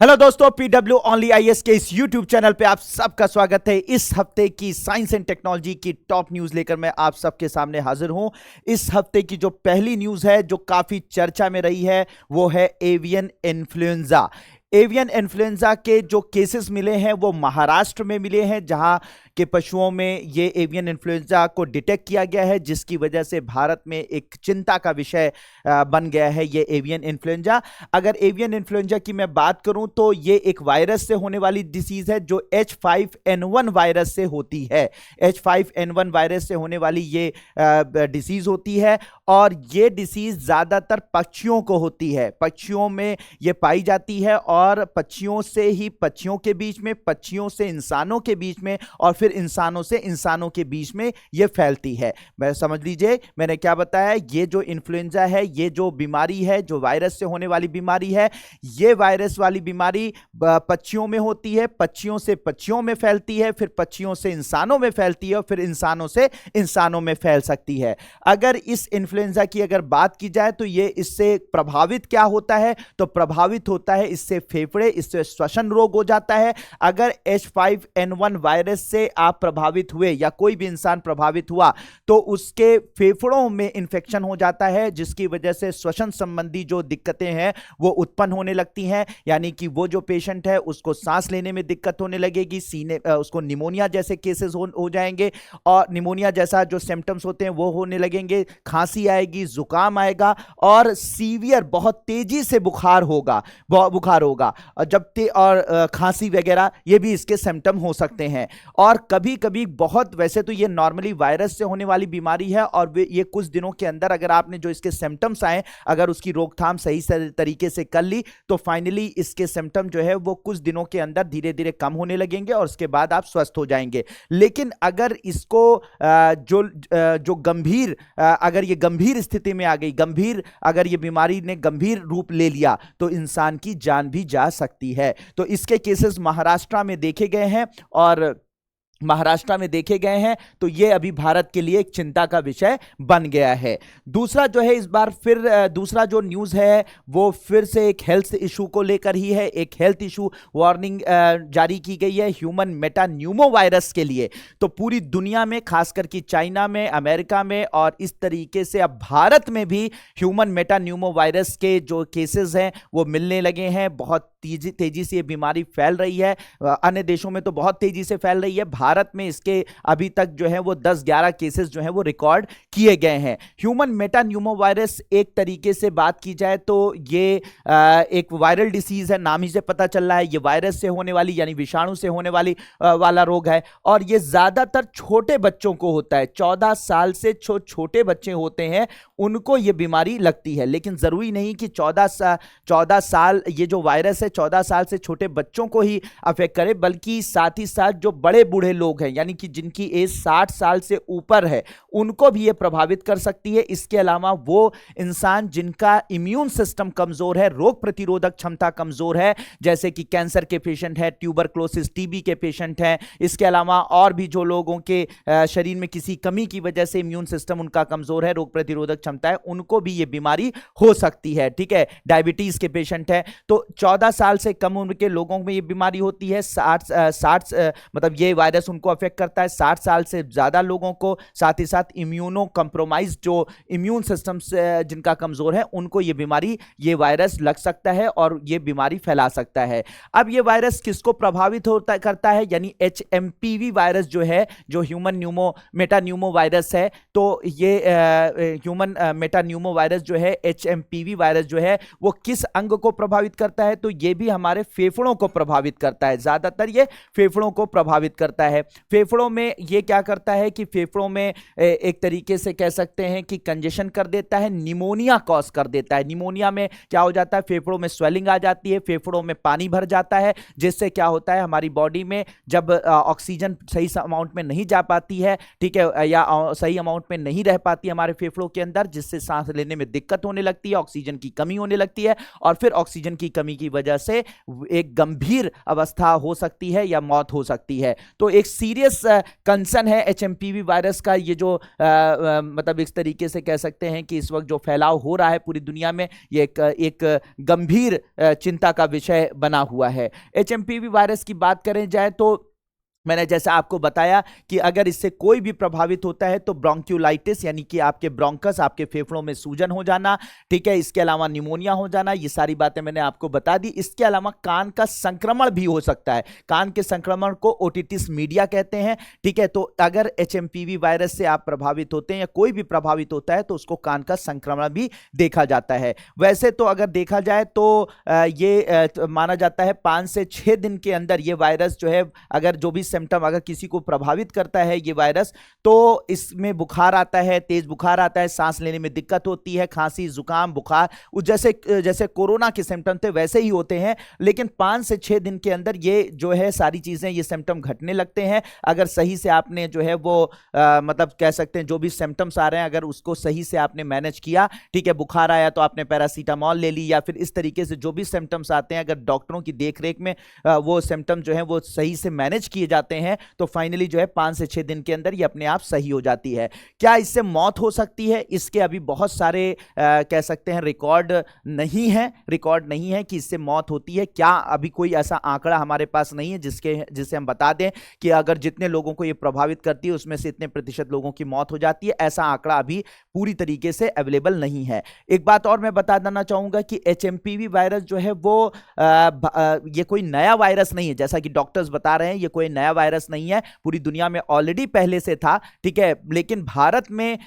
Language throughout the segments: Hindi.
हेलो दोस्तों, पीडब्ल्यू ओनली आईएएस के इस यूट्यूब चैनल पे आप सबका स्वागत है। इस हफ्ते की साइंस एंड टेक्नोलॉजी की टॉप न्यूज लेकर मैं आप सबके सामने हाजिर हूं। इस हफ्ते की जो पहली न्यूज है जो काफी चर्चा में रही है वो है एवियन इन्फ्लुएंजा। एवियन इन्फ्लुएंजा के जो केसेस मिले हैं वो महाराष्ट्र में मिले हैं, जहां के पशुओं में ये एवियन इन्फ्लुएंजा को डिटेक्ट किया गया है, जिसकी वजह से भारत में एक चिंता का विषय बन गया है ये एवियन इन्फ्लुएंजा। अगर एवियन इन्फ्लुएंजा की मैं बात करूं तो ये एक वायरस से होने वाली डिसीज है जो H5N1 वायरस से होती है। H5N1 वायरस से होने वाली ये डिसीज होती है और ये डिसीज ज्यादातर पक्षियों को होती है। पक्षियों में ये पाई जाती है और पक्षियों से ही पक्षियों के बीच में, पक्षियों से इंसानों के बीच में और फिर इंसानों से इंसानों के बीच में ये फैलती है। मैं समझ लीजिए मैंने क्या बताया। ये जो इन्फ्लुएंजा है, ये जो बीमारी है, जो वायरस से होने वाली बीमारी है, ये वायरस वाली बीमारी पक्षियों में होती है, पक्षियों से पक्षियों में फैलती है, फिर पक्षियों से इंसानों में फैलती है और फिर इंसानों से इंसानों में फैल सकती है। अगर इस इन्फ्लुएंजा की अगर बात की जाए तो ये इससे प्रभावित क्या होता है, तो प्रभावित होता है इससे फेफड़े, इससे श्वसन रोग हो जाता है। अगर H5N1 वायरस से आप प्रभावित हुए या कोई भी इंसान प्रभावित हुआ तो उसके फेफड़ों में इंफेक्शन हो जाता है, जिसकी वजह से श्वसन संबंधी जो दिक्कतें हैं वो उत्पन्न होने लगती हैं। यानी कि वो जो पेशेंट है उसको सांस लेने में दिक्कत होने लगेगी, सीने उसको निमोनिया जैसे केसेस हो जाएंगे और निमोनिया जैसा जो सिम्टम्स होते हैं वो होने लगेंगे, खांसी आएगी, जुकाम आएगा और सीवियर बहुत तेजी से बुखार होगा और खांसी वगैरह ये भी इसके सिम्टम हो सकते हैं। और कभी कभी बहुत, वैसे तो ये नॉर्मली वायरस से होने वाली बीमारी है और ये कुछ दिनों के अंदर अगर आपने जो इसके सिम्टम्स आए अगर उसकी रोकथाम सही तरीके से कर ली तो फाइनली इसके सिम्टम जो है वो कुछ दिनों के अंदर धीरे धीरे कम होने लगेंगे और उसके बाद आप स्वस्थ हो जाएंगे। लेकिन अगर इसको जो गंभीर, अगर ये गंभीर स्थिति में आ गई, अगर ये बीमारी ने गंभीर रूप ले लिया तो इंसान की जान भी जा सकती है। तो इसके केसेस महाराष्ट्र में देखे गए हैं तो ये अभी भारत के लिए एक चिंता का विषय बन गया है। दूसरा जो है, इस बार फिर दूसरा जो न्यूज़ है वो फिर से एक हेल्थ इशू को लेकर ही है। एक हेल्थ इशू वार्निंग जारी की गई है ह्यूमन मेटान्यूमो वायरस के लिए। तो पूरी दुनिया में, खासकर कि चाइना में, अमेरिका में और इस तरीके से अब भारत में भी ह्यूमन मेटान्यूमो वायरस के जो केसेस हैं वो मिलने लगे हैं। बहुत तेजी से ये बीमारी फैल रही है। अन्य देशों में तो बहुत तेजी से फैल रही है। भारत में इसके अभी तक जो है वो 10-11 केसेस जो है वो रिकॉर्ड किए गए हैं। ह्यूमन मेटान्यूमो वायरस एक तरीके से बात की जाए तो ये एक वायरल डिसीज है, नाम ही से पता चल रहा है ये वायरस से होने वाली यानी विषाणु से होने वाला रोग है और ये ज्यादातर छोटे बच्चों को होता है। 14 साल से छोटे बच्चे होते हैं उनको ये बीमारी लगती है। लेकिन जरूरी नहीं कि 14 साल ये जो वायरस है 14 साल से छोटे बच्चों को ही अफेक्ट करे, बल्कि साथ ही साथ जो बड़े बूढ़े लोग हैं यानी कि जिनकी एज 60 साल से ऊपर है उनको भी ये प्रभावित कर सकती है। इसके अलावा वो इंसान जिनका इम्यून सिस्टम कमजोर है, रोग प्रतिरोधक क्षमता कमजोर है, जैसे कि कैंसर के पेशेंट है, ट्यूबरक्लोसिस टीबी के पेशेंट हैं, इसके अलावा और भी जो लोगों के शरीर में किसी कमी की वजह से इम्यून सिस्टम उनका कमजोर है, रोग प्रतिरोधक क्षमता है, उनको भी ये बीमारी हो सकती है। ठीक है, डायबिटीज के पेशेंट है। तो 14 साल से कम उम्र के लोगों में ये बीमारी होती है। 60 मतलब ये वायरस उनको अफेक्ट करता है। 60 साल से ज्यादा लोगों को, साथ ही साथ इम्यूनो कंप्रोमाइज जो इम्यून सिस्टम जिनका कमजोर है उनको ये बीमारी, ये वायरस लग सकता है और ये बीमारी फैला सकता है। अब ये वायरस किसको प्रभावित करता है, यानी HMPV वायरस जो है, जो ह्यूमन मेटान्यूमो वायरस है, तो ये ह्यूमन मेटान्यूमो वायरस जो है, HMPV वायरस जो है वो किस अंग को प्रभावित करता है, तो ये भी हमारे फेफड़ों को प्रभावित करता है। ज्यादातर ये फेफड़ों को प्रभावित करता है। फेफड़ों में ये क्या करता है कि फेफड़ों में एक तरीके से कह सकते हैं कि कंजेशन कर देता है, निमोनिया कॉज कर देता है। निमोनिया में क्या हो जाता है, फेफड़ों में स्वेलिंग आ जाती है, फेफड़ों में पानी भर जाता है, जिससे क्या होता है हमारी बॉडी में जब ऑक्सीजन सही अमाउंट में नहीं जा पाती है, ठीक है, या सही अमाउंट में नहीं रह पाती हमारे फेफड़ों के अंदर, जिससे सांस लेने में दिक्कत होने लगती है, ऑक्सीजन की कमी होने लगती है और फिर ऑक्सीजन की कमी की वजह से एक गंभीर अवस्था हो सकती है या मौत हो सकती है। तो एक सीरियस कंसर्न है एचएमपीवी वायरस का। ये जो मतलब इस तरीके से कह सकते हैं कि इस वक्त जो फैलाव हो रहा है पूरी दुनिया में, ये एक गंभीर चिंता का विषय बना हुआ है। एचएमपीवी वायरस की बात करें जाए तो मैंने जैसा आपको बताया कि अगर इससे कोई भी प्रभावित होता है तो ब्रोंक्यूलाइटिस यानी कि आपके ब्रोंकस, आपके फेफड़ों में सूजन हो जाना, ठीक है, इसके अलावा निमोनिया हो जाना, ये सारी बातें मैंने आपको बता दी। इसके अलावा कान का संक्रमण भी हो सकता है। कान के संक्रमण को ओटिटिस मीडिया कहते हैं, ठीक है। तो अगर एचएमपीवी वायरस से आप प्रभावित होते हैं या कोई भी प्रभावित होता है तो उसको कान का संक्रमण भी देखा जाता है। वैसे तो अगर देखा जाए तो ये माना जाता है 5 से 6 दिन के अंदर ये वायरस जो है, अगर जो भी सिम्टम अगर किसी को प्रभावित करता है ये वायरस, तो इसमें बुखार आता है, तेज बुखार आता है, सांस लेने में दिक्कत होती है, खांसी, जुकाम, बुखार, जैसे कोरोना के सिम्टम थे वैसे ही होते हैं। लेकिन 5 से 6 दिन के अंदर ये जो है सारी चीजें, ये सिम्टम घटने लगते हैं अगर सही से आपने जो है वो मतलब कह सकते हैं जो भी सिम्टम्स आ रहे हैं अगर उसको सही से आपने मैनेज किया, ठीक है। बुखार आया तो आपने पैरासीटामोल ले ली, या फिर इस तरीके से जो भी सिम्टम्स आते हैं अगर डॉक्टरों की देखरेख में वो सिम्टम जो है वो सही से मैनेज किए जाते हैं तो फाइनली जो है 5 से 6 दिन के अंदर ये अपने आप सही हो जाती है। क्या इससे मौत हो सकती है? इसके अभी बहुत सारे कह सकते हैं रिकॉर्ड नहीं है कि इससे मौत होती है। क्या अभी कोई ऐसा आंकड़ा हमारे पास नहीं है जिसे हम बता दें कि अगर जितने लोगों को ये प्रभावित करती है उसमें से इतने प्रतिशत लोगों की मौत हो जाती है। ऐसा आंकड़ा अभी पूरी तरीके से अवेलेबल नहीं है। एक बात और मैं बता देना चाहूंगा कि एचएमपीवी वायरस जो है वो ये कोई नया वायरस नहीं है, जैसा कि डॉक्टर्स बता रहे हैं ये कोई नया वायरस नहीं है, पूरी दुनिया में ऑलरेडी पहले से था, ठीक है। लेकिन भारत में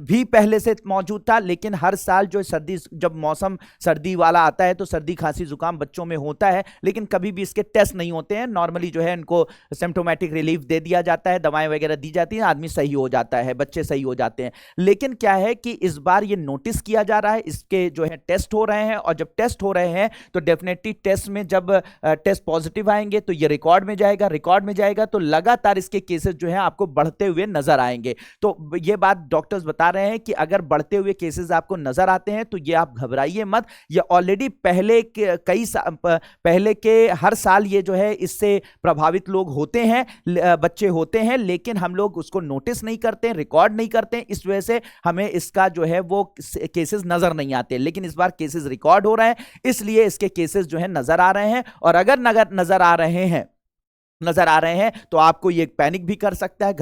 भी पहले से मौजूद था, लेकिन हर साल जो जब मौसम सर्दी वाला आता है तो सर्दी, खांसी, जुकाम बच्चों में होता है, लेकिन कभी भी इसके टेस्ट नहीं होते हैं। नॉर्मली जो है इनको सिम्प्टोमेटिक रिलीफ दे दिया जाता है, दवाएं वगैरह दी जाती हैं, आदमी सही हो जाता है, बच्चे सही हो जाते हैं। लेकिन क्या है कि इस बार ये नोटिस किया जा रहा है, इसके जो है टेस्ट हो रहे हैं, और जब टेस्ट हो रहे हैं तो डेफिनेटली टेस्ट में जब टेस्ट पॉजिटिव आएंगे तो ये रिकॉर्ड में जाएगा तो लगातार इसके केसेस जो है आपको बढ़ते हुए नजर आएंगे। तो ये बात डॉक्टर्स बता रहे हैं कि अगर बढ़ते हुए केसेस आपको नजर आते हैं तो ये आप घबराइए मत। ये ऑलरेडी पहले के हर साल ये जो है इससे प्रभावित लोग होते हैं, बच्चे होते हैं, लेकिन हम लोग उसको नोटिस नहीं करते, रिकॉर्ड नहीं करते, इस वजह से हमें इसका जो है वो केसेस नजर नहीं आते। लेकिन इस बार केसेस रिकॉर्ड हो रहे हैं, इसलिए इसके केसेस जो है नजर आ रहे हैं। और अगर नजर आ रहे हैं तो आपको ये पैनिक भी कर सकता है,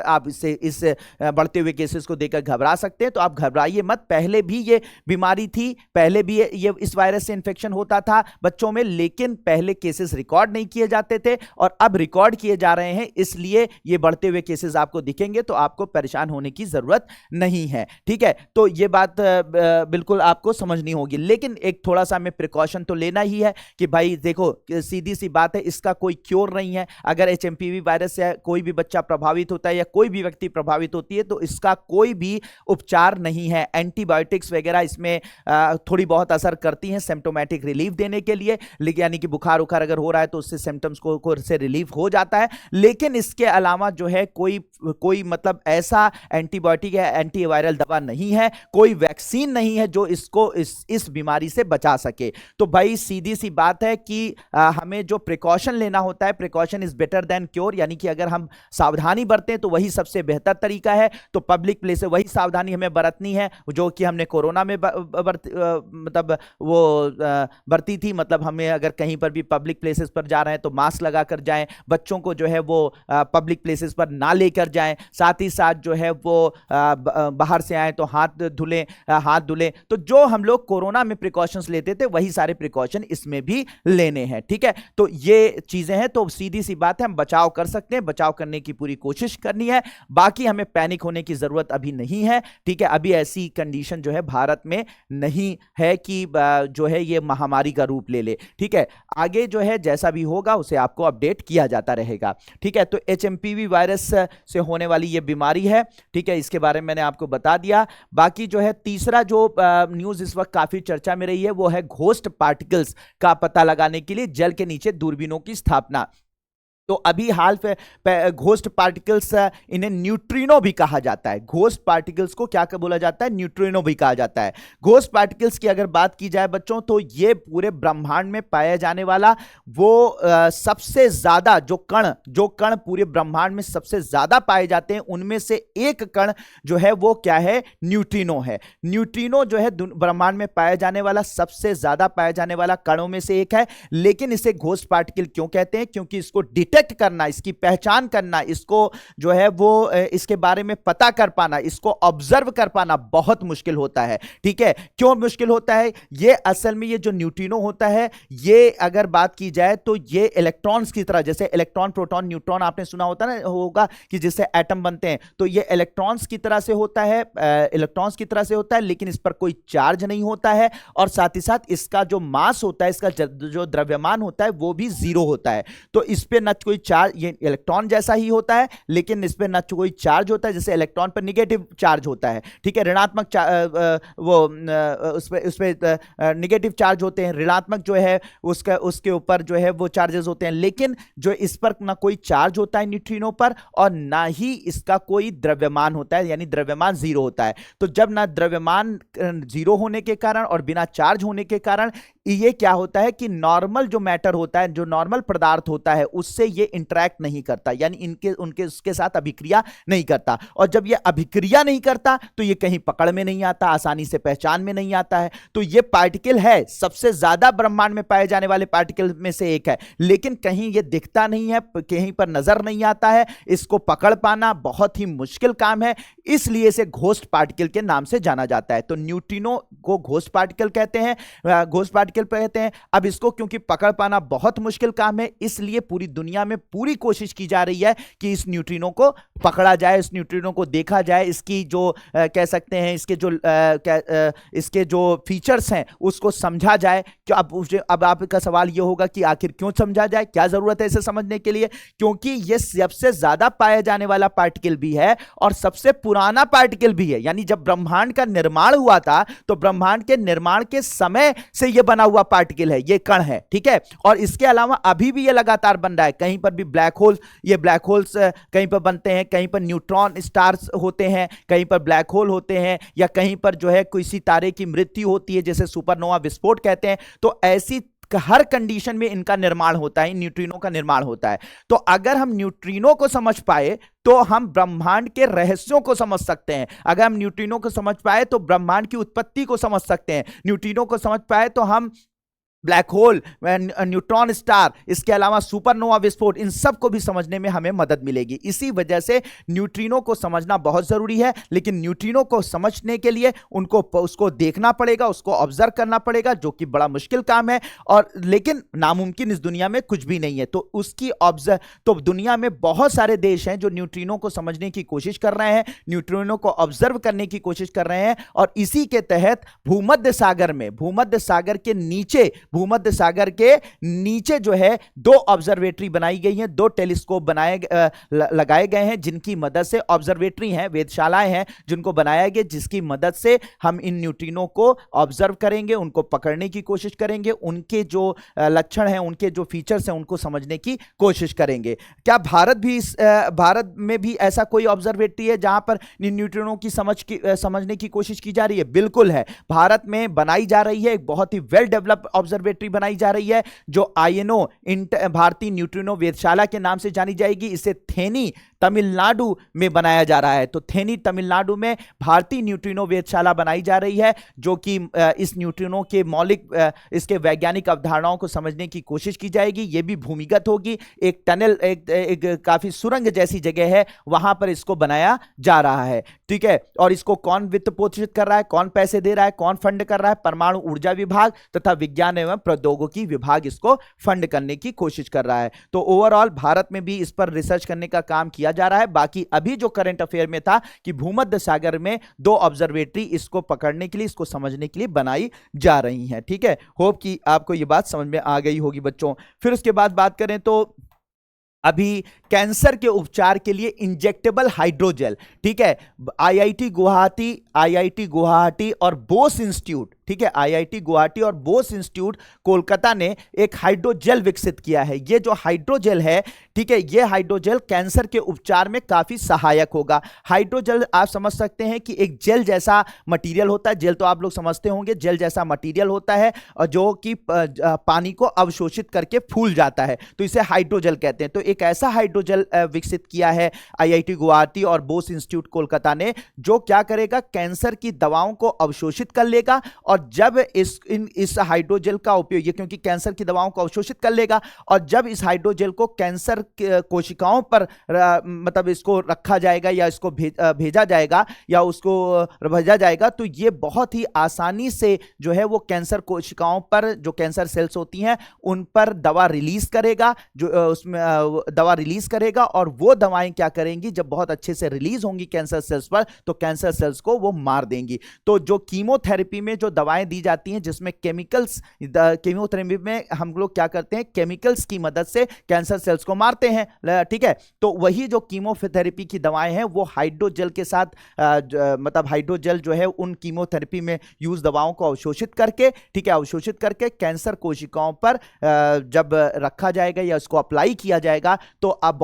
आप इस बढ़ते हुए केसेस को देखकर घबरा सकते हैं। तो आप घबराइए मत। पहले भी ये बीमारी थी, पहले भी ये इस वायरस से इन्फेक्शन होता था बच्चों में, लेकिन पहले केसेस रिकॉर्ड नहीं किए जाते थे और अब रिकॉर्ड किए जा रहे हैं, इसलिए ये बढ़ते हुए केसेस आपको दिखेंगे। तो आपको परेशान होने की जरूरत नहीं है, ठीक है। तो ये बात बिल्कुल आपको समझनी होगी। लेकिन एक थोड़ा सा हमें प्रिकॉशन तो लेना ही है कि भाई देखो, सीधी सी बात है, इसका कोई क्योर नहीं है। अगर एचएमपीवी वायरस से कोई भी बच्चा प्रभावित होता है या कोई भी व्यक्ति प्रभावित होती है तो इसका कोई भी उपचार नहीं है। एंटीबायोटिक्स वगैरह इसमें थोड़ी बहुत असर करती हैं सिम्प्टोमेटिक रिलीफ देने के लिए, लेकिन यानी कि बुखार उखार अगर हो रहा है तो उससे सिम्टम्स को से रिलीफ हो जाता है। लेकिन इसके अलावा जो है कोई मतलब ऐसा एंटीबायोटिक या एंटीवायरल दवा नहीं है, कोई वैक्सीन नहीं है जो इसको इस बीमारी से बचा सके। तो भाई सीधी सी बात है कि हमें जो प्रिकॉशन लेना होता है, precaution is better than cure, यानी कि अगर हम सावधानी बरतें तो वही सबसे बेहतर तरीका है। तो पब्लिक प्लेस से वही सावधानी हमें बरतनी है जो कि हमने कोरोना में मतलब वो बरती थी। मतलब हमें अगर कहीं पर भी पब्लिक प्लेसेस पर जा रहे हैं तो मास्क लगा कर जाएं, बच्चों को जो है वो पब्लिक प्लेसेस पर ना लेकर जाएं, साथ ही साथ जो है वो बाहर से आए तो हाथ धुलें। तो जो हम लोग कोरोना में प्रिकॉशंस लेते थे वही सारे प्रिकॉशन इसमें भी लेने हैं, ठीक है। तो ये चीजें हैं, तो सीधी सी बात है, हम बचाव कर सकते हैं, बचाव करने की पूरी कोशिश करनी है। बाकी हमें पैनिक होने की जरूरत अभी नहीं है, ठीक है। अभी ऐसी कंडीशन जो है भारत में नहीं है कि जो है ये महामारी का रूप ले ले, ठीक है। आगे जो है जैसा भी होगा उसे आपको अपडेट किया जाता रहेगा, ठीक है। तो एचएमपीवी वायरस से होने वाली ये बीमारी है, ठीक है, इसके बारे में मैंने आपको बता दिया। बाकी जो है तीसरा जो न्यूज इस वक्त काफी चर्चा में रही है वो है घोस्ट पार्टिकल्स का पता लगाने के लिए जल के नीचे दूरबीनों की स्थापना। तो अभी हाल घोस्ट पार्टिकल्स, इन्हें न्यूट्रिनो भी कहा जाता है। घोस्ट पार्टिकल्स को क्या बोला जाता है? न्यूट्रिनो भी कहा जाता है। घोस्ट पार्टिकल्स की अगर बात की जाए बच्चों, तो ये पूरे ब्रह्मांड में पाया जाने वाला वो सबसे ज्यादा जो कण पूरे ब्रह्मांड में सबसे ज्यादा पाए जाते हैं, उनमें से एक कण जो है वो क्या है? न्यूट्रिनो है। न्यूट्रिनो जो है ब्रह्मांड में पाया जाने वाला सबसे ज्यादा पाया जाने वाला कणों में से एक है। लेकिन इसे घोस्ट पार्टिकल क्यों कहते हैं? क्योंकि इसको डिटेक्ट करना, इसकी पहचान करना, इसको जो है वो इसके बारे में पता कर पाना, इसको ऑब्जर्व कर पाना बहुत मुश्किल होता है। ठीक है, क्यों मुश्किल होता है? ये असल में ये जो न्यूट्रिनो होता है, ये अगर बात की जाए तो ये इलेक्ट्रॉन्स की तरह, जैसे इलेक्ट्रॉन, प्रोटॉन, न्यूट्रॉन आपने सुना होता ना होगा कि जिससे एटम बनते हैं, तो ये इलेक्ट्रॉन्स की तरह से होता है, इलेक्ट्रॉन्स की तरह से होता है, लेकिन इस पर कोई चार्ज नहीं होता है, और साथ ही साथ इसका जो मास होता है, इसका जो द्रव्यमान होता है वो भी जीरो होता है। तो इस पे न कोई चार्ज, ये इलेक्ट्रॉन जैसा ही होता है, लेकिन इस पे न कोई चार्ज होता है, जैसे इलेक्ट्रॉन पर निगेटिव चार्ज होता है। ठीक है, ऋणात्मक उस पे निगेटिव चार्ज होते हैं, ऋणात्मक जो है उसके ऊपर जो है वो चार्जेस होते हैं। लेकिन जो इस पर ना कोई चार्ज होता है न्यूट्रिनो पर, और ना ही इसका कोई द्रव्यमान होता है, यानी द्रव्यमान जीरो होता है। तो जब ना द्रव्यमान जीरो होने के कारण और बिना चार्ज होने के कारण ये क्या होता है कि नॉर्मल जो मैटर होता है, जो नॉर्मल पदार्थ होता है, उससे ये इंटरेक्ट नहीं करता, यानी उसके साथ अभिक्रिया नहीं करता। और जब ये अभिक्रिया नहीं करता तो ये कहीं पकड़ में नहीं आता, आसानी से पहचान में नहीं आता है। तो ये पार्टिकल है, सबसे ज्यादा ब्रह्मांड में पाए जाने वाले पार्टिकल में से एक है, लेकिन कहीं ये दिखता नहीं है, कहीं पर नजर नहीं आता है, इसको पकड़ पाना बहुत ही मुश्किल काम है, इसलिए इसे घोस्ट पार्टिकल के नाम से जाना जाता है। तो न्यूट्रिनो को घोस्ट पार्टिकल कहते हैं, घोस्ट पार्टिकल कहते हैं। अब इसको क्योंकि पकड़ पाना बहुत मुश्किल काम है, इसलिए पूरी दुनिया में पूरी कोशिश की जा रही है कि इस न्यूट्रिनो को पकड़ा जाए, इस न्यूट्रिनो को देखा जाए, इसकी जो कह सकते हैं इसके जो फीचर्स हैं उसको समझा जाए। अब आपका सवाल यह होगा कि आखिर क्यों समझा जाए, क्या जरूरत है इसे समझने के लिए? क्योंकि यह सबसे ज्यादा पाया जाने वाला पार्टिकल भी है और सबसे पुराना पार्टिकल भी है। यानी जब ब्रह्मांड का निर्माण हुआ था तो ब्रह्मांड के निर्माण के समय से यह बना हुआ पार्टिकल है, ये कण है। ठीक है, और इसके अलावा अभी भी ये लगातार बन रहा है। कहीं पर भी ब्लैक होल, ये ब्लैक होल्स कहीं पर बनते हैं, कहीं पर न्यूट्रॉन स्टार्स होते हैं, कहीं पर ब्लैक होल होते हैं, या कहीं पर जो है किसी तारे की मृत्यु होती है, जैसे सुपरनोवा विस्फोट कहते हैं। तो ऐसी हर कंडीशन में इनका निर्माण होता है, न्यूट्रिनो का निर्माण होता है। तो अगर हम न्यूट्रिनो को समझ पाए तो हम ब्रह्मांड के रहस्यों को समझ सकते हैं। अगर हम न्यूट्रिनो को समझ पाए तो ब्रह्मांड की उत्पत्ति को समझ सकते हैं। न्यूट्रिनो को समझ पाए तो हम ब्लैक होल, न्यूट्रॉन स्टार, इसके अलावा सुपरनोवा विस्फोट, इन सब को भी समझने में हमें मदद मिलेगी। इसी वजह से न्यूट्रिनो को समझना बहुत जरूरी है। लेकिन न्यूट्रिनो को समझने के लिए उसको देखना पड़ेगा, उसको ऑब्जर्व करना पड़ेगा, जो कि बड़ा मुश्किल काम है। और लेकिन नामुमकिन इस दुनिया में कुछ भी नहीं है। तो दुनिया में बहुत सारे देश हैं जो न्यूट्रिनो को समझने की कोशिश कर रहे हैं, न्यूट्रिनो को ऑब्जर्व करने की कोशिश कर रहे हैं। और इसी के तहत भूमध्य सागर के नीचे जो है 2 ऑब्जर्वेटरी बनाई गई हैं, 2 टेलीस्कोप लगाए गए हैं, जिनकी मदद से, ऑब्जर्वेटरी हैं, वेधशालाएं हैं जिनको बनाया गया, जिसकी मदद से हम इन न्यूट्रिनो को ऑब्जर्व करेंगे, उनको पकड़ने की कोशिश करेंगे, उनके जो लक्षण हैं, उनके जो फीचर्स हैं, उनको समझने की कोशिश करेंगे। क्या भारत में भी ऐसा कोई ऑब्जर्वेटरी है जहां पर न्यूट्रिनो की समझने की कोशिश की जा रही है? बिल्कुल है। भारत में बनाई जा रही है, एक बहुत ही वेल डेवलप्ड ऑब्जर्वेटरी बनाई जा रही है, जो आईएनओ भारतीय न्यूट्रिनो वेधशाला के नाम से जानी जाएगी। इसे थेनी तमिलनाडु में बनाया जा रहा है। तो थेनी तमिलनाडु में भारतीय न्यूट्रिनो वेधशाला बनाई जा रही है, जो कि इस न्यूट्रिनो के इसके वैज्ञानिक अवधारणाओं को समझने की कोशिश की जाएगी। यह भी भूमिगत होगी, एक टनल, एक काफी सुरंग जैसी जगह है, वहां पर इसको बनाया जा रहा है। ठीक है, और इसको कौन वित्त पोषित कर रहा है, कौन पैसे दे रहा है, कौन फंड कर रहा है? परमाणु ऊर्जा विभाग तथा विज्ञान एवं प्रौद्योगिकी विभाग इसको फंड करने की कोशिश कर रहा है। तो ओवरऑल भारत में भी इस पर रिसर्च करने का काम किया जा रहा है। बाकी अभी जो करंट अफेयर में था कि भूमध्य सागर में 2 ऑब्जर्वेटरी इसको पकड़ने के लिए, इसको समझने के लिए बनाई जा रही हैं। ठीक है, होप कि आपको यह बात समझ में आ गई होगी बच्चों। फिर उसके बाद बात करें तो अभी कैंसर के उपचार के लिए इंजेक्टेबल हाइड्रोजेल, ठीक है, आईआईटी गुवाहाटी और बोस इंस्टीट्यूट, ठीक है, आईआईटी गुवाहाटी और बोस इंस्टीट्यूट कोलकाता ने एक हाइड्रोजेल विकसित किया है। ये जो हाइड्रोजेल है, ठीक है। ये हाइड्रोजेल कैंसर के उपचार में काफी सहायक होगा। हाइड्रोजेल आप समझ सकते हैं कि एक जेल जैसा मटेरियल होता है। जेल तो आप लोग समझते होंगे, जेल जैसा मटेरियल होता है और जो कि पानी को अवशोषित करके फूल जाता है, तो इसे हाइड्रोजेल कहते हैं। तो एक ऐसा हाइड्रोजेल विकसित किया है आईआईटी गुवाहाटी और बोस इंस्टीट्यूट कोलकाता ने, जो क्या करेगा, कैंसर की दवाओं को अवशोषित कर लेगा। और जब इस हाइड्रोजेल का उपयोग, ये क्योंकि कैंसर की दवाओं को अवशोषित कर लेगा, और जब इस हाइड्रोजेल को कैंसर कोशिकाओं पर मतलब इसको रखा जाएगा या इसको भेजा जाएगा या उसको भेजा जाएगा, तो ये बहुत ही आसानी से जो है वो कैंसर कोशिकाओं पर, जो कैंसर सेल्स होती हैं, उन पर दवा रिलीज करेगा, जो उसमें दवा रिलीज करेगा। और वो दवाएं क्या करेंगी, जब बहुत अच्छे से रिलीज होंगी कैंसर सेल्स पर, तो कैंसर सेल्स को वो मार देंगी। तो जो कीमोथेरेपी में जो दवाएं दी जाती हैं, जिसमें केमिकल्स, कीमोथेरेपी में हम लोग क्या करते हैं, केमिकल्स की मदद से कैंसर सेल्स को मारते हैं, ठीक है। तो वही जो कीमोथेरेपी की दवाएं हैं वो हाइड्रोजेल के साथ मतलब हाइड्रोजेल जो है उन कीमोथेरेपी में यूज दवाओं को अवशोषित करके, ठीक है, अवशोषित करके कैंसर कोशिकाओं पर जब रखा जाएगा या उसको अप्लाई किया जाएगा, तो अब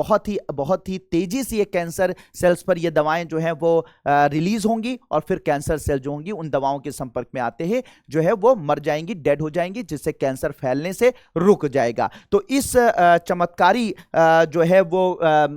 बहुत ही तेजी से ये कैंसर सेल्स पर ये दवाएं जो है वो रिलीज होंगी, और फिर कैंसर सेल जो होंगी उन दवाओं के संपर्क में आते ही जो है वो मर जाएंगी, डेड हो जाएंगी, जिससे कैंसर फैलने से रुक जाएगा। तो इस चमत्कारी जो है वो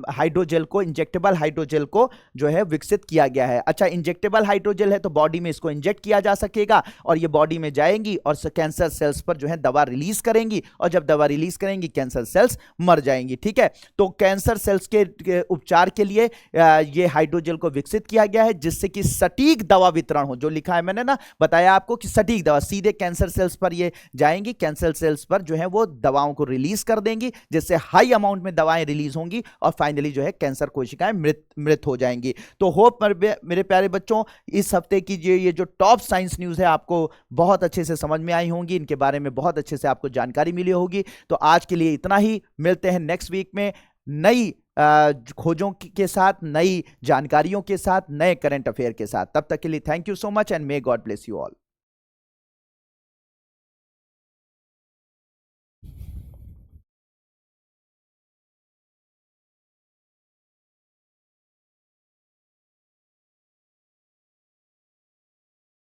हाइड्रोजेल को, इंजेक्टेबल हाइड्रोजेल को जो है विकसित किया गया है। अच्छा, इंजेक्टेबल हाइड्रोजेल है तो बॉडी में इसको इंजेक्ट किया जा सकेगा, और ये बॉडी में जाएंगी और कैंसर सेल्स पर जो है दवा रिलीज करेंगी, और जब दवा रिलीज करेंगी कैंसर सेल्स मर जाएंगी, ठीक है। तो कैंसर सेल्स के उपचार के लिए ये हाइड्रोजेल को विकसित किया गया है, जिससे कि सटीक दवा वितरण हो। जो लिखा है मैंने ना बताया आपको कि सटीक दवा सीधे कैंसर सेल्स पर ये जाएंगी, कैंसर सेल्स पर जो है वो दवाओं को रिलीज कर देंगी, जिससे हाई अमाउंट में दवाएं रिलीज होंगी, और फाइनली जो है कैंसर कोशिकाएं मृत हो जाएंगी। तो होप मेरे प्यारे बच्चों, इस हफ्ते की ये जो टॉप साइंस न्यूज़ है आपको बहुत अच्छे से समझ में आई होंगी, इनके बारे में बहुत अच्छे से आपको जानकारी मिली होगी। तो आज के लिए इतना ही, मिलते हैं नेक्स्ट वीक में नई खोजों के साथ, नई जानकारियों के साथ, नए करंट अफेयर के साथ। तब तक के लिए thank you so much and may God bless you all.